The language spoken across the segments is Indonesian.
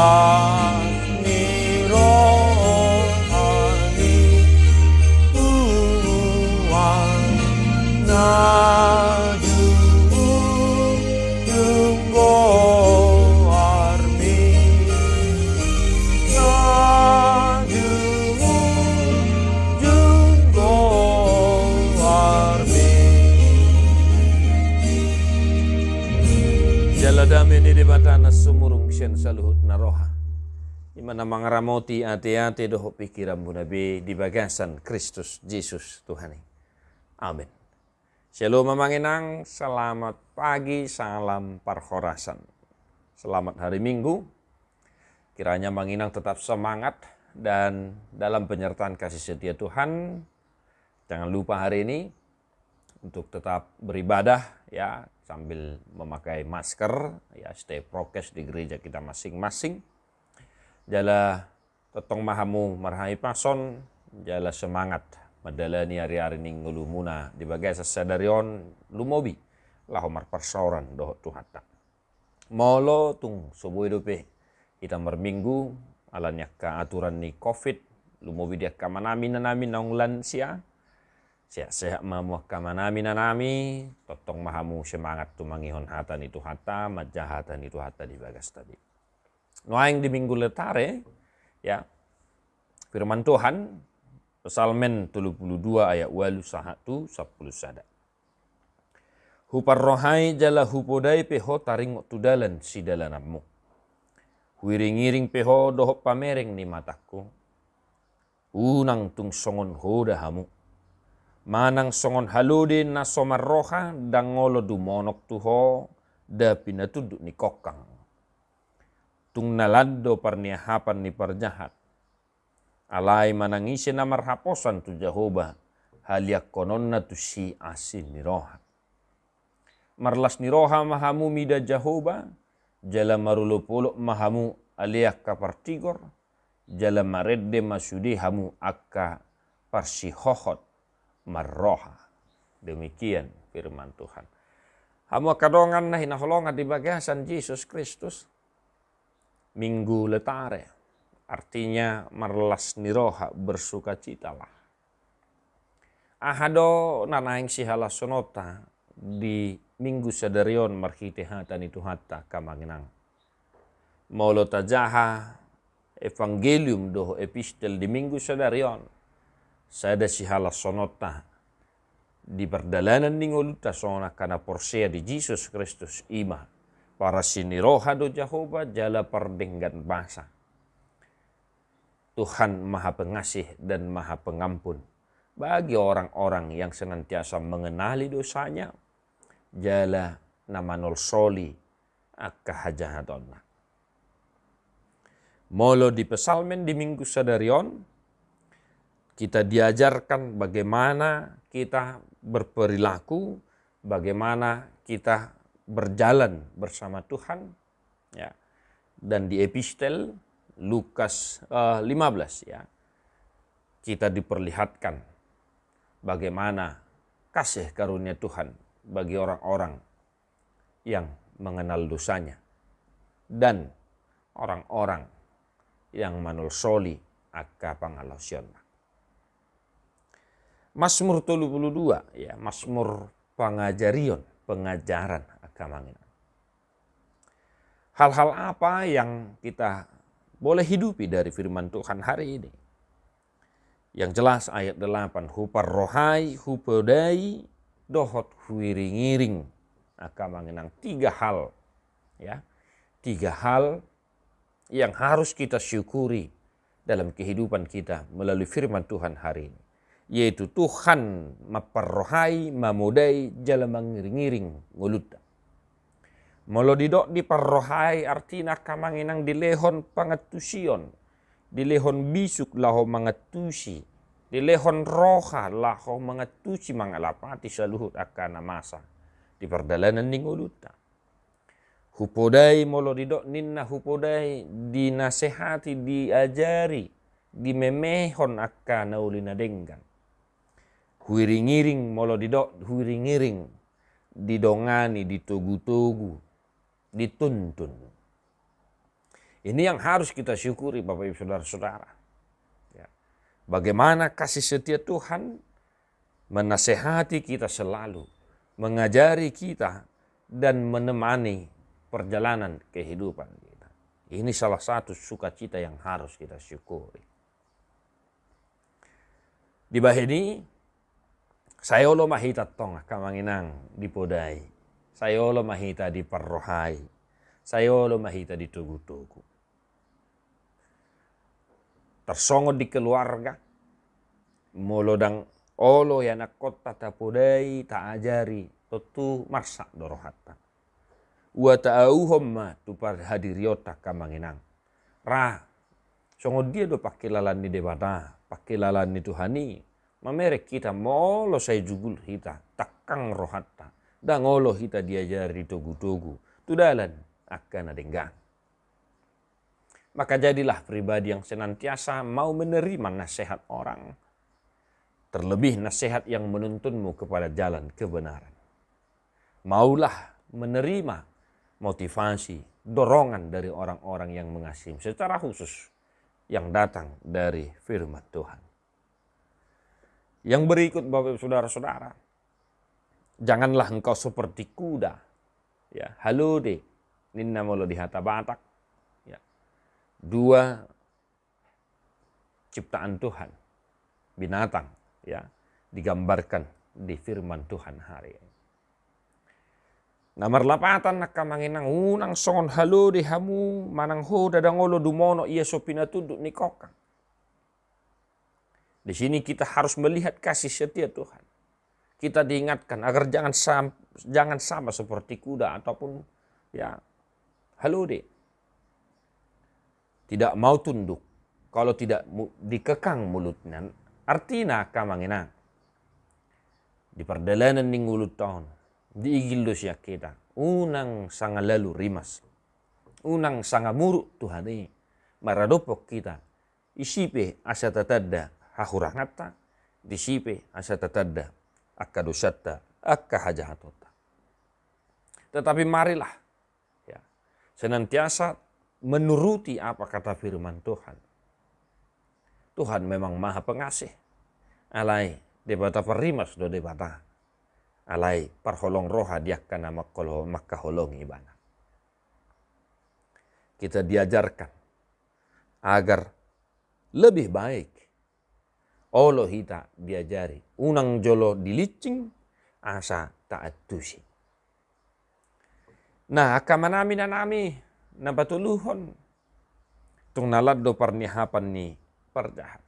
lasni rohani Tuhan naju junggo armi naju junggo armi jaladameni di batana sumurung sien saluhut naroha imana mangaramoti ate-ate doho pikiran bunabe di bagasan Kristus Yesus Tuhan. Amin. Shalom mamanginang, selamat pagi, salam parhorasan. Selamat hari Minggu. Kiranya manginang tetap semangat dan dalam penyertaan kasih setia Tuhan. Jangan lupa hari ini untuk tetap beribadah ya sambil memakai masker ya, stay prokes di gereja kita masing-masing. Jala totong mahamu marhai pason, jala semangat madalani hari-hari ning ngulumuna di bagai sasadarion lumobi lahomar persoran doh tuhata. Molo tung sobo hidupe kita merminggu alanya ka aturan ni COVID lumobi dia ka manami nanami naunglan sia sehat mamu ka manami nanami totong mahamu semangat tu mangihon hatan itu hata majahatan itu hata di bagas tadi. Noaing di minggu letare ya firman Tuhan Psalmen 32 ayat 8 sahatu 10 sada. Hupar rohai jala hupodai peho taring tudalan si dalanammu. Huiring-iring peho doho pamereng ni mataku. Unang tung songon hoda hamu. Manang songon halode na somar roha dangolo dumonok tuho da pinatuduk ni kokang. Tung nalado parniahapan ni parjahat. Alai manangisi na marhaposan tu Jehovah haliak konon na tu si asin ni roha. Marlas ni roha mahamu mida Jehovah jala marulupuluk mahamu aliak kapartigor jala maredde masudi hamu akka parsihohot marroha. Demikian firman Tuhan. Hamu kadongan na hinaholongan di bagasan Yesus Kristus minggu letare. Artinya marlas niroha bersuka citalah. Ahado nanaing sihala sonota di minggu sadarion marhitehatan itu hatta kamanginang. Molo tajaha evangelium doho epistel di minggu sadarion. Sada sihala sonota di perdalanan ningoluta sona kana porsea di Yesus Kristus ima. Para siniroha do Jehovah jala perdenggan basa. Tuhan Maha Pengasih dan Maha Pengampun bagi orang-orang yang senantiasa mengenali dosanya jala namanol soli akka hajahadonna. Molo di Psalmen di minggu sadarion kita diajarkan bagaimana kita berperilaku, bagaimana kita berjalan bersama Tuhan ya. Dan di epistel Lukas 15 ya. Kita diperlihatkan bagaimana kasih karunia Tuhan bagi orang-orang yang mengenal dosanya dan orang-orang yang manulsoli akka pangalasyonna. Mazmur 32 ya, Mazmur pangajarion, pengajaran agamanya. Hal-hal apa yang kita boleh hidupi dari firman Tuhan hari ini? Yang jelas ayat 8. Hupar rohai, hupodai, dohot huiring-iring. Akamanginang 3 hal. Ya, 3 hal yang harus kita syukuri dalam kehidupan kita melalui firman Tuhan hari ini. Yaitu Tuhan maparrohai, mamodai, jala mangiring-iring nguluta. Molo didok di parrohai artina kamanginang dilehon pangetusion, dilehon bisuk laho mangetusi, dilehon roha laho mangetusi mangalapati saluhut akana masa di perdalanan ninguluta. Hupodai molo didok ninna hupodai dinasehati, diajari, dimemehon akana ulina denggan. Huiring-iring molo didok huiring-iring didongani, ditugu-tugu, dituntun. Ini yang harus kita syukuri Bapak Ibu Saudara-saudara. Ya. Bagaimana kasih setia Tuhan menasehati kita selalu, mengajari kita, dan menemani perjalanan kehidupan kita. Ini salah satu sukacita yang harus kita syukuri. Di bahini, sayolo mahita tonga kamanginang di podai, sayolo mahita di parrohai, sayolo mahita di tugu-tugu. Tersongot di keluarga, molodang olo ya nakota tapodai ta ajari totu marsa dorohata. Ua ta'auhom ma tupar hadiriota kamanginang. Ra, songo dia do pakilalan ni debata, pakilalan ni Tuhani. Mamerek kita molo say jugul hita, takang rohata. Dan olo hita diajari tugu-tugu. Tudalan akan adenggang. Maka jadilah pribadi yang senantiasa mau menerima nasihat orang. Terlebih nasihat yang menuntunmu kepada jalan kebenaran. Maulah menerima motivasi, dorongan dari orang-orang yang mengasihi secara khusus yang datang dari firman Tuhan. Yang berikut Bapak Saudara-saudara, janganlah engkau seperti kuda. Ya, halo deh, ninna molo di hata batak. Ya. Dua ciptaan Tuhan, binatang, ya, digambarkan di firman Tuhan hari ini. Namar lapatan nakamanginang unang songon halo di hamu manang ho dadangolo dumono ia sopina tunduk nikokang. Di sini kita harus melihat kasih setia Tuhan. Kita diingatkan agar jangan sama seperti kuda ataupun ya halo deh. Tidak mau tunduk kalau tidak dikekang mulutnya. Artinya kamanginang di perjalanan ningulut tahun diigil dosya kita. Unang sanga lalu rimas. Unang sanga muruk Tuhan ini. Maradopok kita. Isipe asa tatadda hahurangata. Disipe asa tatadda akka dosatta akka hajahatota. Tetapi marilah ya, senantiasa menuruti apa kata firman Tuhan. Tuhan memang maha pengasih. Alai debata perimas do debata. Alai parholong roha diakkana makkaholong ibana. Kita diajarkan agar lebih baik. Olo hita diajari. Unang jolo dilicing asa taat tusi. Nah akamanami nanami napatuluhon. Tung nalado parnihapan ni perjahat.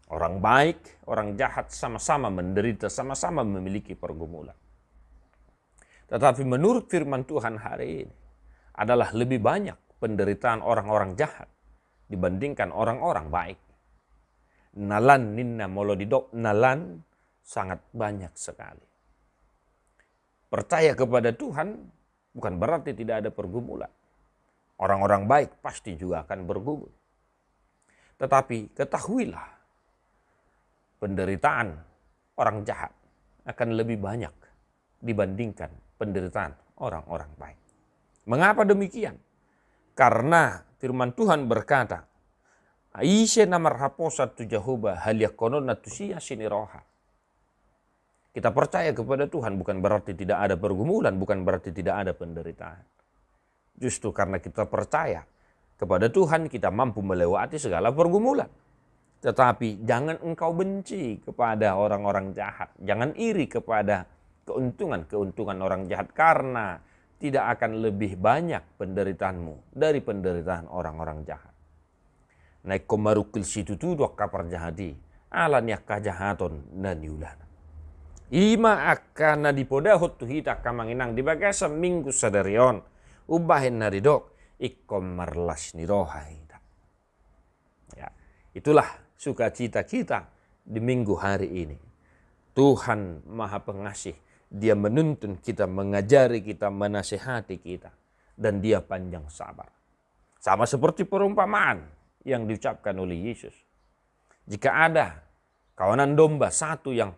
Orang baik, orang jahat sama-sama menderita, sama-sama memiliki pergumulan. Tetapi menurut firman Tuhan hari ini adalah lebih banyak penderitaan orang-orang jahat dibandingkan orang-orang baik. Nalan ninna molodidok, nalan sangat banyak sekali. Percaya kepada Tuhan bukan berarti tidak ada pergumulan. Orang-orang baik pasti juga akan bergumul. Tetapi ketahuilah, penderitaan orang jahat akan lebih banyak dibandingkan penderitaan orang-orang baik. Mengapa demikian? Karena firman Tuhan berkata, Aisha namar haposat tu Jehovah haliakonon natusia sini roha. Kita percaya kepada Tuhan bukan berarti tidak ada pergumulan, bukan berarti tidak ada penderitaan. Justru karena kita percaya kepada Tuhan kita mampu melewati segala pergumulan. Tetapi jangan engkau benci kepada orang-orang jahat. Jangan iri kepada keuntungan orang jahat. Karena tidak akan lebih banyak penderitaanmu dari penderitaan orang-orang jahat. Naik komarukil situ tudok kapar jahadi. Alan yak kajahaton dan yulana. Ima akan nadipodahot tuhita kamanginang di bagasa minggu sadarion. Ubahin naridok ikom marlas nirohaida. Ya, itulah sukacita kita di minggu hari ini. Tuhan Maha Pengasih. Dia menuntun kita, mengajari kita, menasihati kita. Dan dia panjang sabar. Sama seperti perumpamaan yang diucapkan oleh Yesus. Jika ada kawanan domba satu yang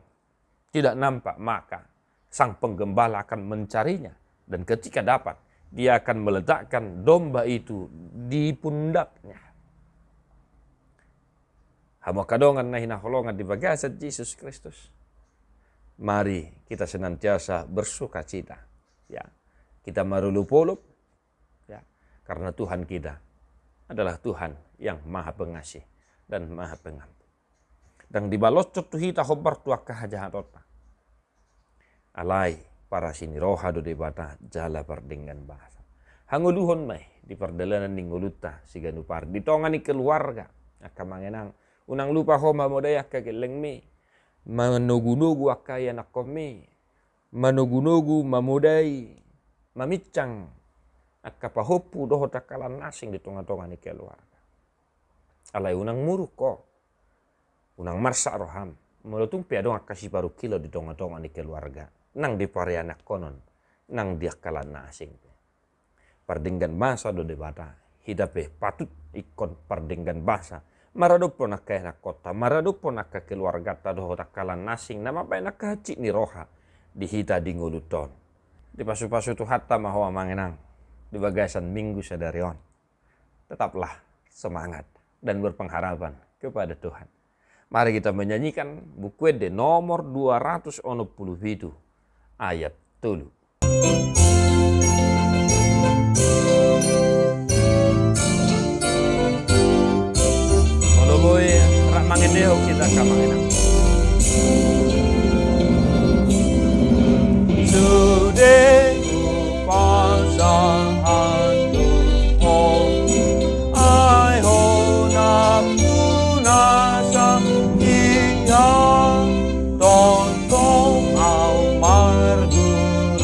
tidak nampak, maka sang penggembala akan mencarinya. Dan ketika dapat, dia akan meletakkan domba itu di pundaknya. Hamo kadongan na hinaholongan di bagasan Yesus Kristus. Mari kita senantiasa bersuka cita. Ya, kita marulupolop. Ya, karena Tuhan kita adalah Tuhan yang maha pengasih dan maha pengampun. Dan dibalocot tuhita hobar tuak kahajahatota. Alai para sini roha do debata jala pardenggan bahasa. Hanguluhon mai di perdalanan ninguluta siganu par ditongani keluarga akamangenang unang lupa homa modaya kageleng mi manugu-nugu akaya nakomi manugu-nugu mamudai mamicang akapahopu doho takalan nasing di tonga-tonga ni keluarga. Alai unang muruk ko unang marsa roham melutung piadong akasi baru kilo di tonga-tonga ni keluarga nang di parianak konon nang dia kalan nasing pardenggan basa do debata hidape patut ikon pardenggan basa maradupo nakaya na kota maradupo naka keluarga ta do takalan nasing nama pa nakaci ni roha di hita di nguluton di pasu-pasu tu hatta mahawa mangenang di bagasan minggu sadarion. Tetaplah semangat dan berpengharapan kepada Tuhan. Mari kita menyanyikan buku de nomor 267 ayat 3. Kalau boy rak mangendeo kita kamangenang. Sudah pasangan Tuhan, ai ho na punasa iya tontong au marguru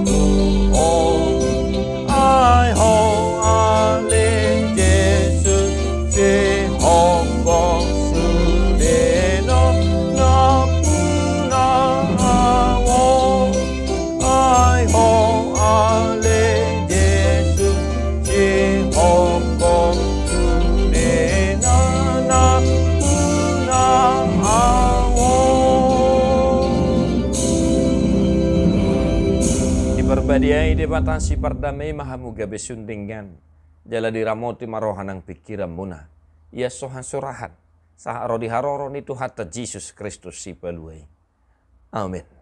Tuhan, ai ho ale Yesus si hongkong sudeno na puna awong. Ai ho ale Yesus si hongkong sudena na puna awong. Diperbadiai dibatasi pardamai mahamuga besundingan jala diramoti marohanang pikiran muna. Ia sohan surahan saharo diharoro itu hatta Yesus Kristus si peluai. Amin.